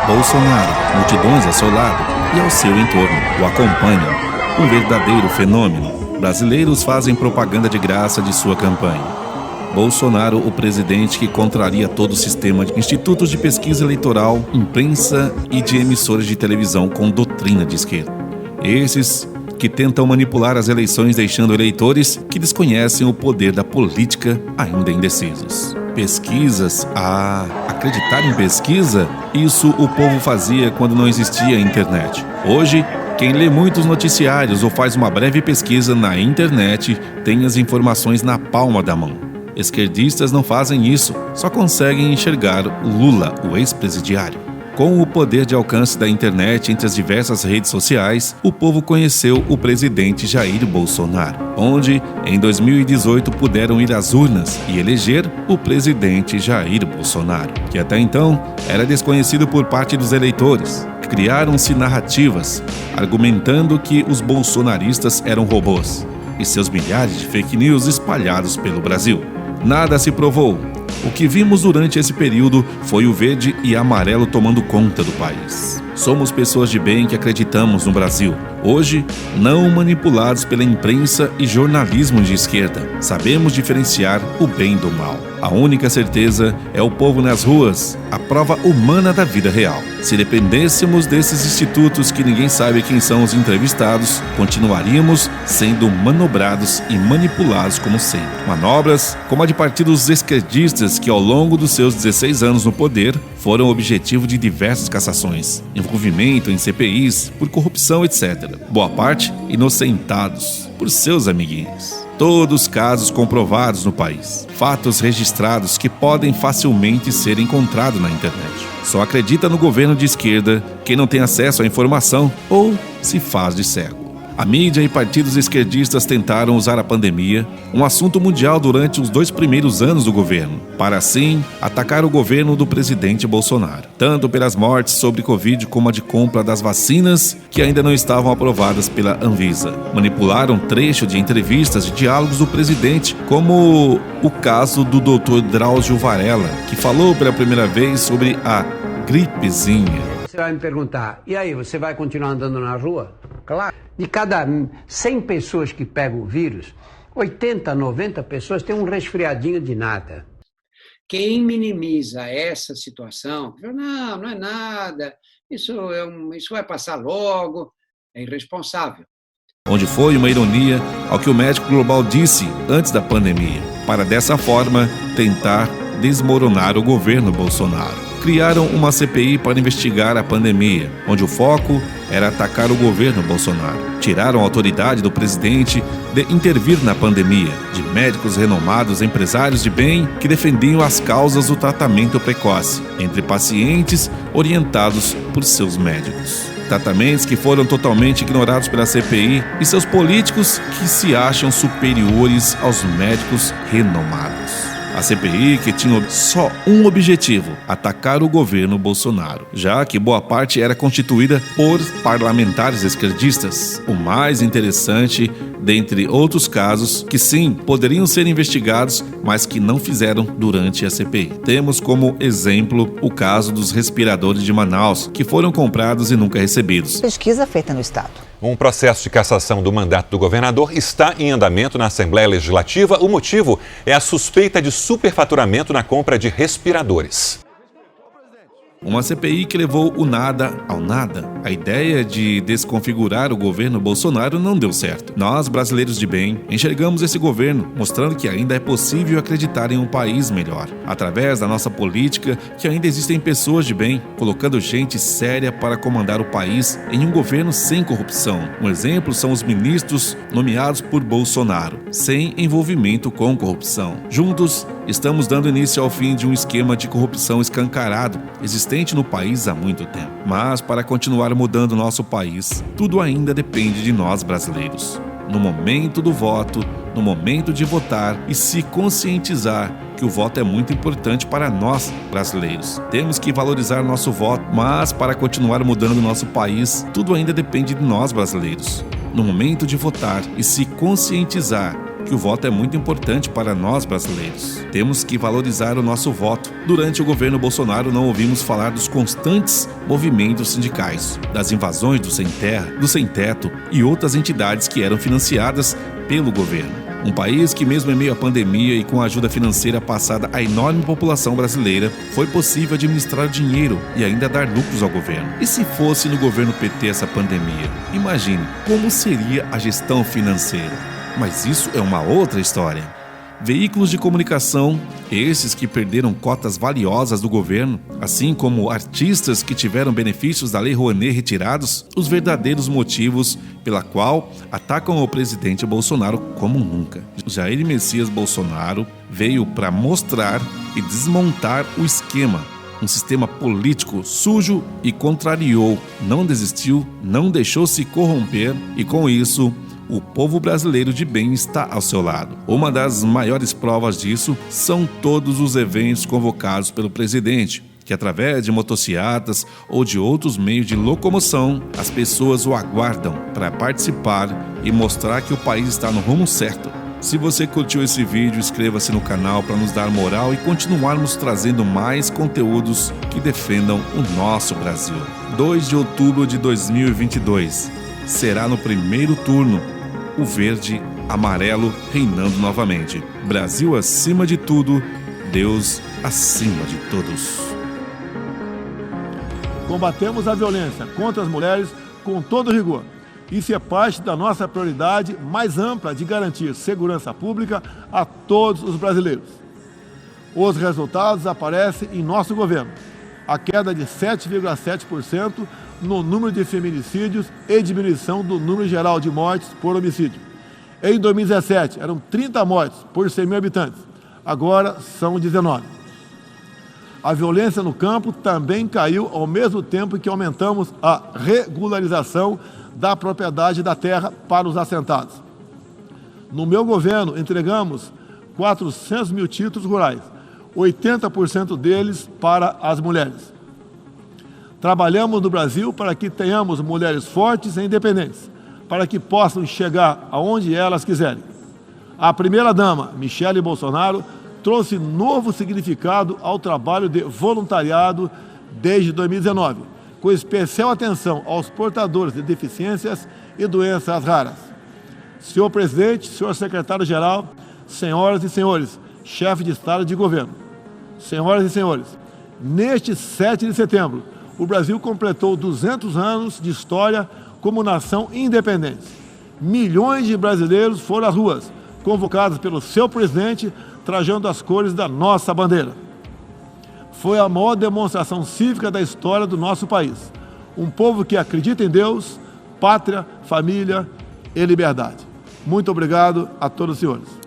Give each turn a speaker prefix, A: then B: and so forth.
A: Bolsonaro, multidões ao seu lado e ao seu entorno o acompanham. Um verdadeiro fenômeno. Brasileiros fazem propaganda de graça de sua campanha. Bolsonaro, o presidente que contraria todo o sistema de institutos de pesquisa eleitoral, imprensa e de emissoras de televisão com doutrina de esquerda. Esses que tentam manipular as eleições deixando eleitores que desconhecem o poder da política ainda indecisos. Pesquisas? Acreditar em pesquisa? Isso o povo fazia quando não existia internet. Hoje, quem lê muitos noticiários ou faz uma breve pesquisa na internet tem as informações na palma da mão. Esquerdistas não fazem isso, só conseguem enxergar Lula, o ex-presidiário. Com o poder de alcance da internet entre as diversas redes sociais, o povo conheceu o presidente Jair Bolsonaro, onde, em 2018, puderam ir às urnas e eleger o presidente Jair Bolsonaro, que até então era desconhecido por parte dos eleitores. Criaram-se narrativas, argumentando que os bolsonaristas eram robôs, e seus milhares de fake news espalhados pelo Brasil. Nada se provou. O que vimos durante esse período foi o verde e amarelo tomando conta do país. Somos pessoas de bem que acreditamos no Brasil. Hoje, não manipulados pela imprensa e jornalismo de esquerda. Sabemos diferenciar o bem do mal. A única certeza é o povo nas ruas, a prova humana da vida real. Se dependêssemos desses institutos que ninguém sabe quem são os entrevistados, continuaríamos sendo manobrados e manipulados como sempre. Manobras como a de partidos esquerdistas que, ao longo dos seus 16 anos no poder, foram objetivo de diversas cassações, envolvimento em CPIs, por corrupção, etc. Boa parte inocentados por seus amiguinhos. Todos casos comprovados no país, fatos registrados que podem facilmente ser encontrados na internet. Só acredita no governo de esquerda quem não tem acesso à informação ou se faz de cego. A mídia e partidos esquerdistas tentaram usar a pandemia, um assunto mundial durante os 2 primeiros anos do governo, para assim atacar o governo do presidente Bolsonaro, tanto pelas mortes sobre Covid como a de compra das vacinas que ainda não estavam aprovadas pela Anvisa. Manipularam trecho de entrevistas e diálogos do presidente, como o caso do Dr. Drauzio Varela, que falou pela primeira vez sobre a gripezinha.
B: Você vai me perguntar, e aí, você vai continuar andando na rua? Claro. De cada 100 pessoas que pegam o vírus, 80, 90 pessoas têm um resfriadinho de nada. Quem minimiza essa situação, não é nada, isso vai passar logo, é irresponsável.
A: Onde foi uma ironia ao que o médico global disse antes da pandemia, para dessa forma tentar desmoronar o governo Bolsonaro. Criaram uma CPI para investigar a pandemia, onde o foco era atacar o governo Bolsonaro. Tiraram a autoridade do presidente de intervir na pandemia, de médicos renomados, empresários de bem que defendiam as causas do tratamento precoce, entre pacientes orientados por seus médicos. Tratamentos que foram totalmente ignorados pela CPI e seus políticos que se acham superiores aos médicos renomados. A CPI que tinha só um objetivo: atacar o governo Bolsonaro, já que boa parte era constituída por parlamentares esquerdistas. O mais interessante, dentre outros casos, que sim, poderiam ser investigados, mas que não fizeram durante a CPI. Temos como exemplo o caso dos respiradores de Manaus, que foram comprados e nunca recebidos.
C: Pesquisa feita no estado.
D: Um processo de cassação do mandato do governador está em andamento na Assembleia Legislativa. O motivo é a suspeita de superfaturamento na compra de respiradores.
A: Uma CPI que levou o nada ao nada. A ideia de desconfigurar o governo Bolsonaro não deu certo. Nós, brasileiros de bem, enxergamos esse governo, mostrando que ainda é possível acreditar em um país melhor. Através da nossa política, que ainda existem pessoas de bem, colocando gente séria para comandar o país em um governo sem corrupção. Um exemplo são os ministros nomeados por Bolsonaro, sem envolvimento com corrupção. Juntos, estamos dando início ao fim de um esquema de corrupção escancarado, existente no país há muito tempo. Mas para continuar mudando nosso país, tudo ainda depende de nós brasileiros. No momento do voto, no momento de votar e se conscientizar que o voto é muito importante para nós brasileiros. Temos que valorizar nosso voto, mas para continuar mudando nosso país, tudo ainda depende de nós brasileiros. No momento de votar e se conscientizar que o voto é muito importante para nós brasileiros. Temos que valorizar o nosso voto. Durante o governo Bolsonaro não ouvimos falar dos constantes movimentos sindicais, das invasões do sem terra, do sem teto e outras entidades que eram financiadas pelo governo. Um país que, mesmo em meio à pandemia e com a ajuda financeira passada à enorme população brasileira, foi possível administrar dinheiro e ainda dar lucros ao governo. E se fosse no governo PT essa pandemia? Imagine como seria a gestão financeira. Mas isso é uma outra história. Veículos de comunicação, esses que perderam cotas valiosas do governo, assim como artistas que tiveram benefícios da Lei Rouanet retirados, os verdadeiros motivos pela qual atacam o presidente Bolsonaro como nunca. Jair Messias Bolsonaro veio para mostrar e desmontar o esquema, um sistema político sujo e contrariou, não desistiu, não deixou se corromper e com isso o povo brasileiro de bem está ao seu lado. Uma das maiores provas disso são todos os eventos convocados pelo presidente, que através de motocicletas ou de outros meios de locomoção, as pessoas o aguardam para participar e mostrar que o país está no rumo certo. Se você curtiu esse vídeo, inscreva-se no canal para nos dar moral e continuarmos trazendo mais conteúdos que defendam o nosso Brasil. 2 de outubro de 2022. Será no primeiro turno, o verde amarelo reinando novamente. Brasil acima de tudo, Deus acima de todos.
C: Combatemos a violência contra as mulheres com todo rigor. Isso é parte da nossa prioridade mais ampla de garantir segurança pública a todos os brasileiros. Os resultados aparecem em nosso governo. A queda de 7,7% no número de feminicídios e diminuição do número geral de mortes por homicídio. Em 2017, eram 30 mortes por 100 mil habitantes. Agora são 19. A violência no campo também caiu ao mesmo tempo que aumentamos a regularização da propriedade da terra para os assentados. No meu governo, entregamos 400 mil títulos rurais, 80% deles para as mulheres. Trabalhamos no Brasil para que tenhamos mulheres fortes e independentes, para que possam chegar aonde elas quiserem. A primeira-dama, Michele Bolsonaro, trouxe novo significado ao trabalho de voluntariado desde 2019, com especial atenção aos portadores de deficiências e doenças raras. Senhor presidente, senhor secretário-geral, senhoras e senhores, chefe de Estado e de governo, senhoras e senhores, neste 7 de setembro, o Brasil completou 200 anos de história como nação independente. Milhões de brasileiros foram às ruas, convocados pelo seu presidente, trajando as cores da nossa bandeira. Foi a maior demonstração cívica da história do nosso país. Um povo que acredita em Deus, pátria, família e liberdade. Muito obrigado a todos os senhores.